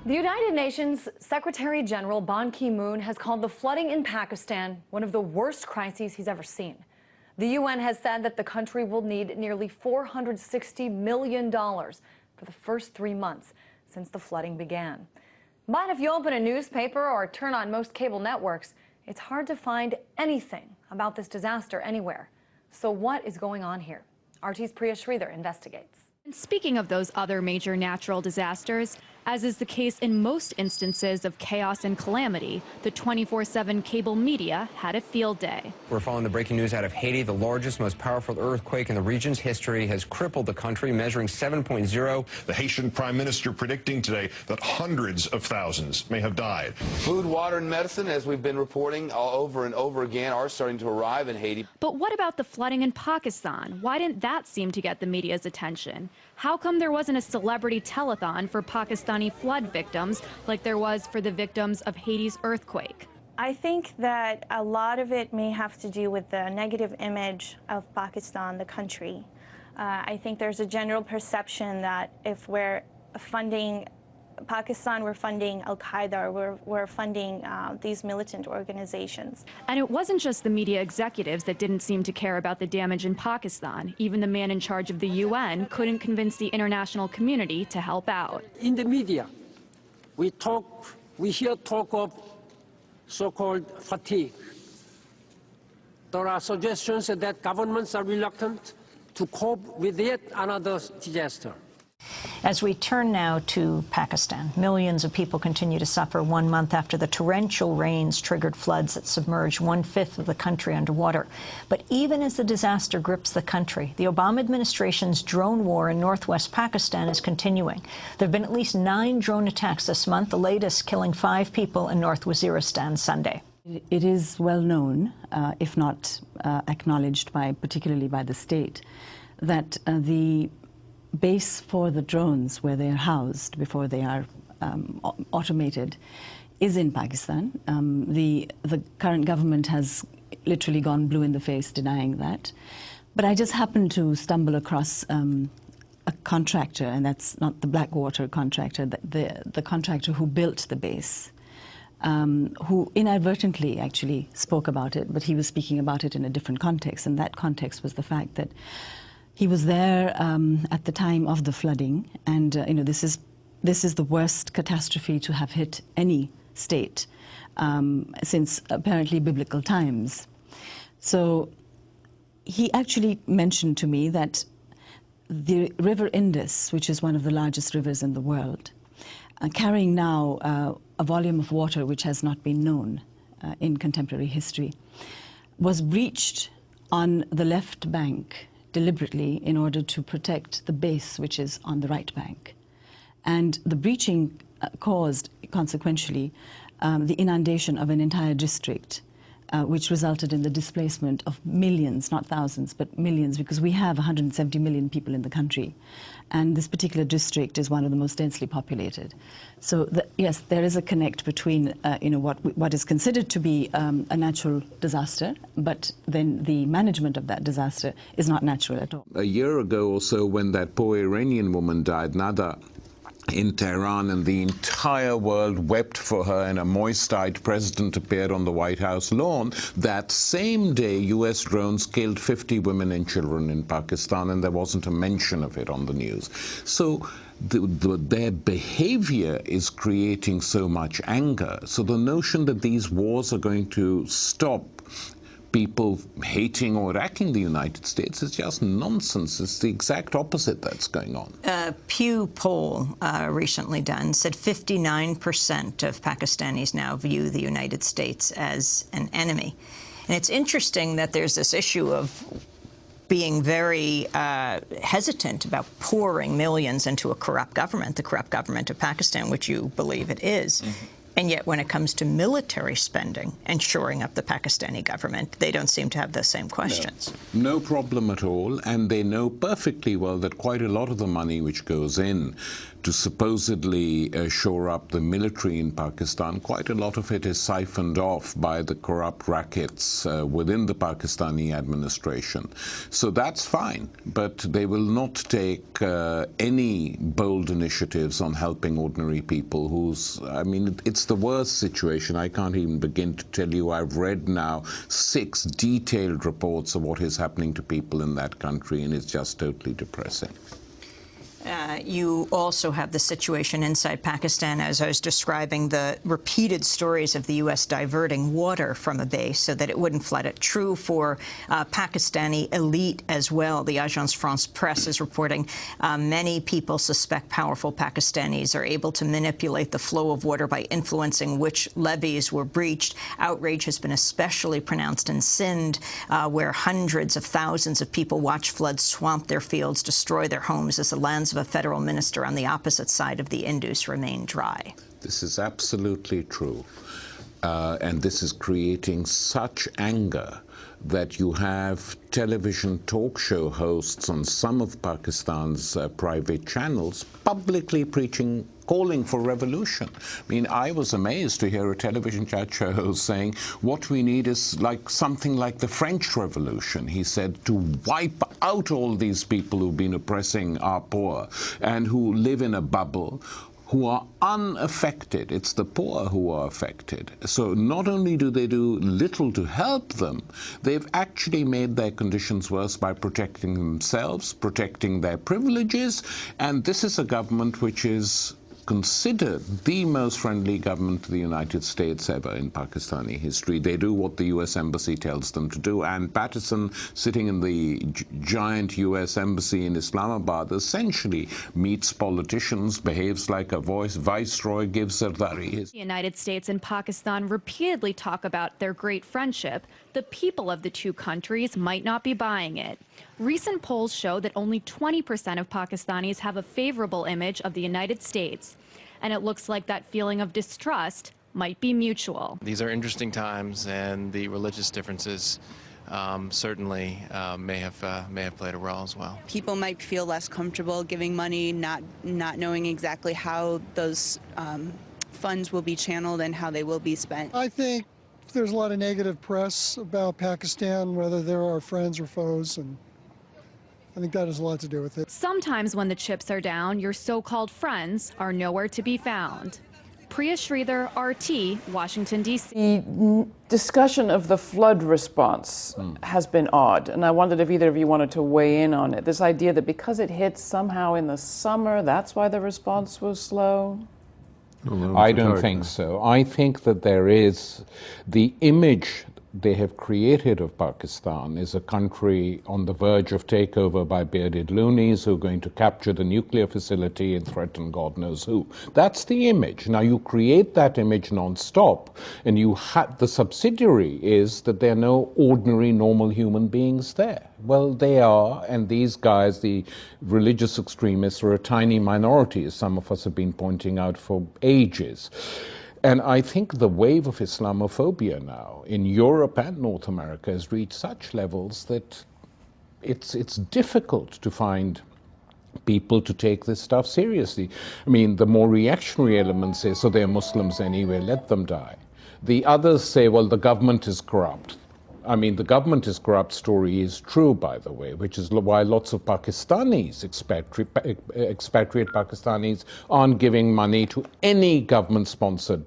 The United Nations Secretary General Ban Ki-moon has called the flooding in Pakistan one of the worst crises he's ever seen. The UN has said that the country will need nearly $460 million for the first 3 months since the flooding began. But if you open a newspaper or turn on most cable networks, it's hard to find anything about this disaster anywhere. So what is going on here? RT's Priya Sridhar investigates. And speaking of those other major natural disasters, as is the case in most instances of chaos and calamity, the 24/7 cable media had a field day. We're following the breaking news out of Haiti. The largest, most powerful earthquake in the region's history has crippled the country, measuring 7.0. The Haitian prime minister predicting today that hundreds of thousands may have died. Food, water, and medicine, as we've been reporting over and over again, are starting to arrive in Haiti. But what about the flooding in Pakistan? Why didn't that seem to get the media's attention? How come there wasn't a celebrity telethon for Pakistani flood victims like there was for the victims of Haiti's earthquake? I think that a lot of it may have to do with the negative image of Pakistan, the country. I think there's a general perception that if we're funding Pakistan, we're funding Al-Qaeda, we're funding these militant organizations. And it wasn't just the media executives that didn't seem to care about the damage in Pakistan. Even the man in charge of the UN couldn't convince the international community to help out. In the media, we hear talk of so-called fatigue. There are suggestions that governments are reluctant to cope with yet another disaster. As we turn now to Pakistan, millions of people continue to suffer 1 month after the torrential rains triggered floods that submerged 1/5 of the country underwater. But even as the disaster grips the country, the Obama administration's drone war in northwest Pakistan is continuing. There have been at least 9 drone attacks this month, the latest killing 5 people in North Waziristan Sunday. It is well known, if not acknowledged particularly by the state, that the base for the drones, where they are housed before they are automated, is in Pakistan. The current government has literally gone blue in the face denying that. But I just happened to stumble across a contractor, and that's not the Blackwater contractor, the contractor who built the base, who inadvertently actually spoke about it, but he was speaking about it in a different context, and that context was the fact that he was there at the time of the flooding, and this is the worst catastrophe to have hit any state since apparently biblical times. So he actually mentioned to me that the River Indus, which is one of the largest rivers in the world, carrying now a volume of water which has not been known in contemporary history, was breached on the left bank deliberately in order to protect the base, which is on the right bank. And the breaching caused, consequentially, the inundation of an entire district, which resulted in the displacement of millions, not thousands, but millions, because we have 170 million people in the country. And this particular district is one of the most densely populated. So, yes, there is a connect between, what is considered to be a natural disaster, but then the management of that disaster is not natural at all. A year ago or so, when that poor Iranian woman died, Nada, in Tehran, and the entire world wept for her, and a moist-eyed president appeared on the White House lawn. That same day, U.S. drones killed 50 women and children in Pakistan, and there wasn't a mention of it on the news. So their behavior is creating so much anger. So the notion that these wars are going to stop people hating or attacking the United States is just nonsense. It's the exact opposite that's going on. A Pew poll recently done said 59% of Pakistanis now view the United States as an enemy. And it's interesting that there's this issue of being very hesitant about pouring millions into a corrupt government, the corrupt government of Pakistan, which you believe it is. And yet when it comes to military spending and shoring up the Pakistani government, they don't seem to have those same questions. No problem at all, and they know perfectly well that quite a lot of the money which goes in to supposedly shore up the military in Pakistan, quite a lot of it is siphoned off by the corrupt rackets within the Pakistani administration. So that's fine, but they will not take any bold initiatives on helping ordinary people who's, I mean, it's the worst situation. I can't even begin to tell you. I've read now 6 detailed reports of what is happening to people in that country, and it's just totally depressing. You also have the situation inside Pakistan, as I was describing, the repeated stories of the U.S. diverting water from a base so that it wouldn't flood it. True for Pakistani elite as well. The Agence France-Presse is reporting many people suspect powerful Pakistanis are able to manipulate the flow of water by influencing which levees were breached. Outrage has been especially pronounced in Sindh, where hundreds of thousands of people watch floods swamp their fields, destroy their homes as the lands of a federal minister on the opposite side of the Indus remain dry. This is absolutely true. And this is creating such anger that you have television talk show hosts on some of Pakistan's private channels publicly calling for revolution. I mean, I was amazed to hear a television chat show host saying, what we need is something like the French Revolution, he said, to wipe out all these people who've been oppressing our poor and who live in a bubble, who are unaffected. It's the poor who are affected. So not only do they do little to help them, they've actually made their conditions worse by protecting themselves, protecting their privileges, and this is a government which is considered the most friendly government to the United States ever in Pakistani history. They do what the U.S. Embassy tells them to do. And Patterson, sitting in the giant U.S. Embassy in Islamabad, essentially meets politicians, behaves like a viceroy, gives Zardari. The United States and Pakistan repeatedly talk about their great friendship. The people of the two countries might not be buying it. Recent polls show that only 20% of Pakistanis have a favorable image of the United States. And it looks like that feeling of distrust might be mutual. These are interesting times, and the religious differences certainly may have played a role as well. People might feel less comfortable giving money, not knowing exactly how those funds will be channeled and how they will be spent. I think there's a lot of negative press about Pakistan, whether they're our friends or foes, and I think that has a lot to do with it. Sometimes when the chips are down, your so-called friends are nowhere to be found. Priya Sridhar, RT, Washington, D.C. The discussion of the flood response has been odd, and I wondered if either of you wanted to weigh in on it. This idea that because it hit somehow in the summer, that's why the response was slow? I don't think so. I think that there is the image they have created of Pakistan is a country on the verge of takeover by bearded loonies who are going to capture the nuclear facility and threaten God knows who. That's the image. Now you create that image non-stop, and the subsidiary is that there are no ordinary normal human beings there. Well, they are, and these guys, the religious extremists, are a tiny minority, as some of us have been pointing out for ages. And I think the wave of Islamophobia now in Europe and North America has reached such levels that it's difficult to find people to take this stuff seriously. I mean, the more reactionary elements say, so they're Muslims anyway, let them die. The others say, well, the government is corrupt. I mean, the government is corrupt story is true, by the way, which is why lots of Pakistanis, expatriate Pakistanis, aren't giving money to any government-sponsored